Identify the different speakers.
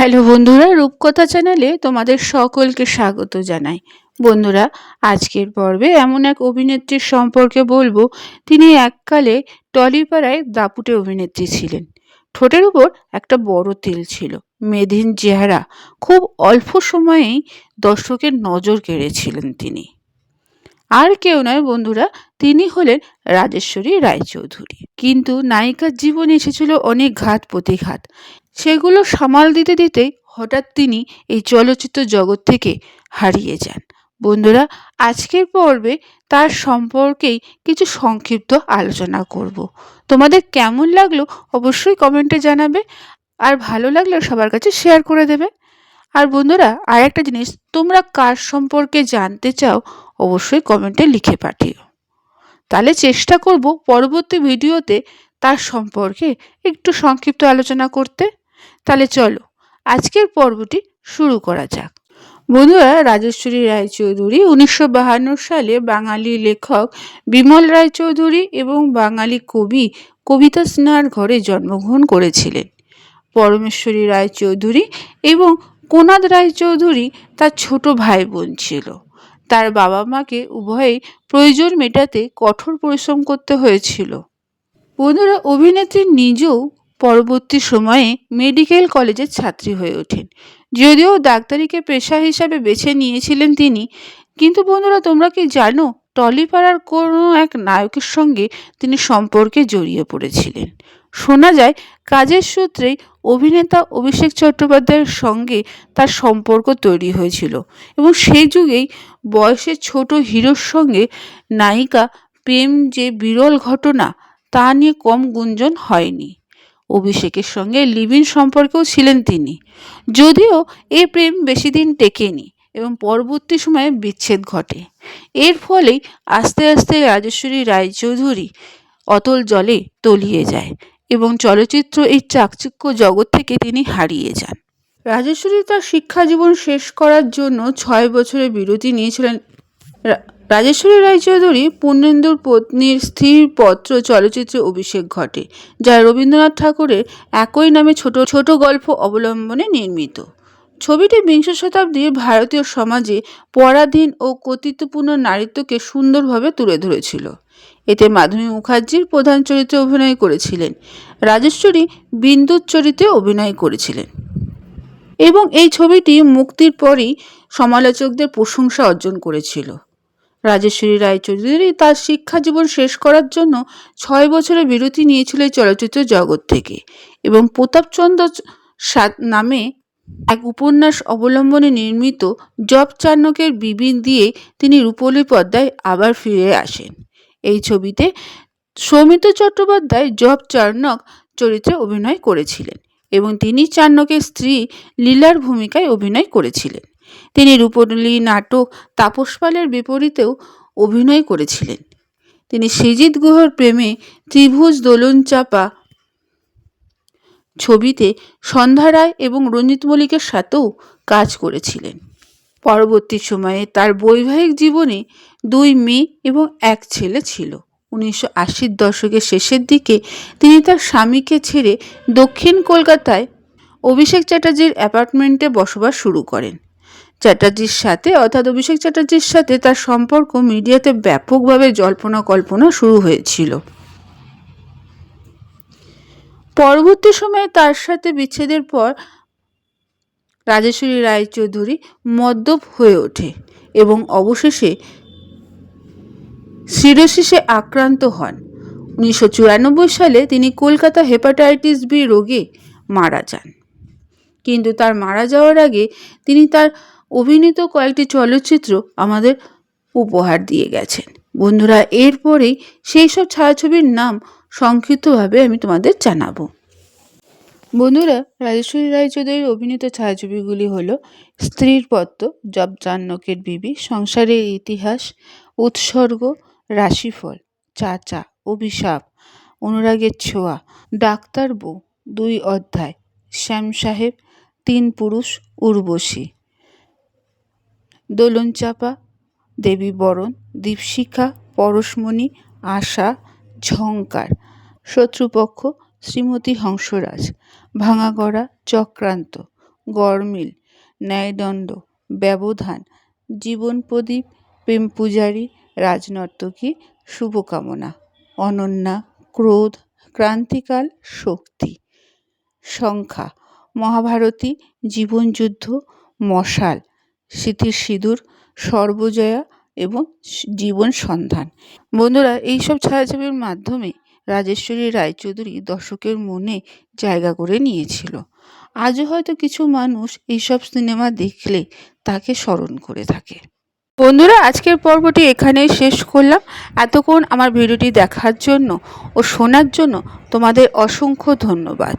Speaker 1: Hello বন্ধুরা, রূপকথা চ্যানেলে তোমাদের সকলকে স্বাগত জানাই। বন্ধুরা, আজকের পর্বে এমন এক অভিনেত্রীর সম্পর্কে বলবো, তিনি এককালে টলিপাড়ায় দাপুটে অভিনেত্রী ছিলেন। ঠোঁটের উপর একটা বড় তিল ছিল, মেদিন চেহারা, খুব অল্প সময়েই দর্শকের নজর কেড়েছিলেন তিনি। আর কেউ নয় বন্ধুরা, তিনি হলেন রাজেশ্বরী রায়চৌধুরী। কিন্তু নায়িকার জীবনে এসেছিল অনেক ঘাত প্রতিঘাত, সেগুলো সামাল দিতে দিতেই হঠাৎ তিনি এই চলচ্চিত্র জগৎ থেকে হারিয়ে যান। বন্ধুরা, আজকের পর্বে তার সম্পর্কেই কিছু সংক্ষিপ্ত আলোচনা করব। তোমাদের কেমন লাগলো অবশ্যই কমেন্টে জানাবে, আর ভালো লাগলে সবার কাছে শেয়ার করে দেবে। আর বন্ধুরা, আর একটা জিনিস, তোমরা কার সম্পর্কে জানতে চাও অবশ্যই কমেন্টে লিখে পাঠিও। তাহলে চেষ্টা করব পরবর্তী ভিডিওতে তার সম্পর্কে একটু সংক্ষিপ্ত আলোচনা করতে। তাহলে চলো আজকের পর্বটি শুরু করা যাক। বন্ধুরা, রাজেশ্বরী রায়চৌধুরী 1952 সালে বাঙালি লেখক বিমল রায়চৌধুরী এবং বাঙালি কবি কবিতা সিনহার ঘরে জন্মগ্রহণ করেছিলেন। পরমেশ্বরী রায়চৌধুরী এবং কোনাদ রায়চৌধুরী তার ছোট ভাই বোন ছিল। তার বাবা মাকে উভয়েই প্রয়োজন মেটাতে কঠোর পরিশ্রম করতে হয়েছিল। বন্ধুরা, অভিনেত্রী নিজেও পরবর্তী সময়ে মেডিকেল কলেজের ছাত্রী হয়ে ওঠেন। যদিও ডাক্তারিকে পেশা হিসাবে বেছে নিয়েছিলেন তিনি, কিন্তু বন্ধুরা তোমরা কি জানো, টলিপাড়ার কোনো এক নায়কের সঙ্গে তিনি সম্পর্কে জড়িয়ে পড়েছিলেন। শোনা যায় কাজের সূত্রেই অভিনেতা অভিষেক চট্টোপাধ্যায়ের সঙ্গে তার সম্পর্ক তৈরি হয়েছিল, এবং সেই যুগেই বয়সে ছোট হিরোর সঙ্গে নায়িকা প্রেম যে বিরল ঘটনা, তা নিয়ে কম গুঞ্জন হয়নি। অভিষেকের সঙ্গে লিভ ইন সম্পর্কেও ছিলেন তিনি, যদিও এই প্রেম বেশি দিন টেকেনি এবং পরবর্তী সময়ে বিচ্ছেদ ঘটে। এর ফলেই আস্তে আস্তে রাজেশ্বরী রায়চৌধুরী অতল জলে তলিয়ে যায় এবং চলচ্চিত্র এই চাকচিক্য জগৎ থেকে তিনি হারিয়ে যান। রাজেশ্বরী তার শিক্ষা জীবন শেষ করার জন্য 6 বছরের বিরতি নিয়েছিলেন। রাজেশ্বরী রায়চৌধুরী পূর্ণেন্দুর পত্নীর স্থির পত্র চলচ্চিত্রে অভিষেক ঘটে, যা রবীন্দ্রনাথ ঠাকুরের একই নামে ছোট ছোট গল্প অবলম্বনে নির্মিত। ছবিটি বিংশ শতাব্দীর ভারতীয় সমাজে পরাধীন ও কর্তৃত্বপূর্ণ নারীত্বকে সুন্দরভাবে তুলে ধরেছিল। এতে মাধবী মুখার্জির প্রধান চরিত্রে অভিনয় করেছিলেন। রাজেশ্বরী বিন্দুর চরিত্রে অভিনয় করেছিলেন এবং এই ছবিটি মুক্তির পরই সমালোচকদের প্রশংসা অর্জন করেছিল। রাজেশ্বরী রায়চৌধুরী তার শিক্ষা জীবন শেষ করার জন্য 6 বছরের বিরতি নিয়েছিল চলচ্চিত্র জগৎ থেকে এবং প্রতাপচন্দ্র নামে এক উপন্যাস অবলম্বনে নির্মিত জব চার্নকের বিবি দিয়ে তিনি রূপলী পর্দায় আবার ফিরে আসেন। এই ছবিতে সৌমিত্র চট্টোপাধ্যায় জব চার্নক চরিত্রে অভিনয় করেছিলেন এবং তিনি চার্নকের স্ত্রী লীলার ভূমিকায় অভিনয় করেছিলেন। তিনি রূপলী নাটক তাপস পালের বিপরীতেও অভিনয় করেছিলেন। তিনি সৃজিত গুহর প্রেমে ত্রিভুজ দোলন চাপা ছবিতে সন্ধ্যা রায় এবং রঞ্জিত মল্লিকের সাথেও কাজ করেছিলেন। পরবর্তী সময়ে তার বৈবাহিক জীবনে 2 মেয়ে এবং 1 ছেলে ছিল। 1980-র দশকের শেষের দিকে তিনি তার স্বামীকে ছেড়ে দক্ষিণ কলকাতায় অভিষেক চ্যাটার্জির অ্যাপার্টমেন্টে বসবাস শুরু করেন। চ্যাটার্জির সাথে অর্থাৎ অভিষেক চ্যাটার্জির সাথে তার সম্পর্ক মিডিয়াতে ব্যাপকভাবে জল্পনা কল্পনা শুরু হয়েছিল। পরবর্তী সময়ে তার সাথে বিচ্ছেদের পর রাজেশ্বরী রায়চৌধুরী মদ্যপ হয়ে ওঠে এবং অবশেষে সিরোসিসে আক্রান্ত হন। 1994 সালে তিনি কলকাতা হেপাটাইটিস বি রোগে মারা যান। কিন্তু তার মারা যাওয়ার আগে তিনি তার অভিনীত কয়েকটি চলচ্চিত্র আমাদের উপহার দিয়ে গেছেন। বন্ধুরা, এরপরেই সেই সব ছায়াছবির নাম সংক্ষিপ্তভাবে আমি তোমাদের জানাবো। বন্ধুরা, রাজেশ্বরী রায়চৌধুরীর অভিনীত ছায়াছবিগুলি হলো স্ত্রীর পত্র, জব চার্নকের বিবি, সংসারের ইতিহাস, উৎসর্গ, রাশিফল, চাচা, অভিশাপ, অনুরাগের ছোঁয়া, ডাক্তার বউ, 2 অধ্যায়, শ্যাম সাহেব, 3 পুরুষ, উর্বশী, দোলন চাপা, দেবী বরণ, দীপশিখা, পরশমণি, আশা, ঝংকার, শত্রুপক্ষ, শ্রীমতী হংসরাজ, ভাঙাগড়া, চক্রান্ত, গড়মিল, ন্যায়দণ্ড, ব্যবধান, জীবন প্রদীপ, প্রেম পূজারী, রাজনর্তকী, শুভকামনা, অনন্যা, ক্রোধ, ক্রান্তিকাল, শক্তি। সংখ্যা: মহাভারতী, জীবনযুদ্ধ, মশাল, স্মৃতির সিঁদুর, সর্বজয়া এবং জীবন সন্ধান। বন্ধুরা, এইসব ছায়াছবির মাধ্যমে রাজেশ্বরী রায়চৌধুরী দর্শকের মনে জায়গা করে নিয়েছিল। আজও হয়তো কিছু মানুষ এইসব সিনেমা দেখলে তাকে স্মরণ করে থাকে। বন্ধুরা, আজকের পর্বটি এখানেই শেষ করলাম। এতক্ষণ আমার ভিডিওটি দেখার জন্য ও শোনার জন্য তোমাদের অসংখ্য ধন্যবাদ।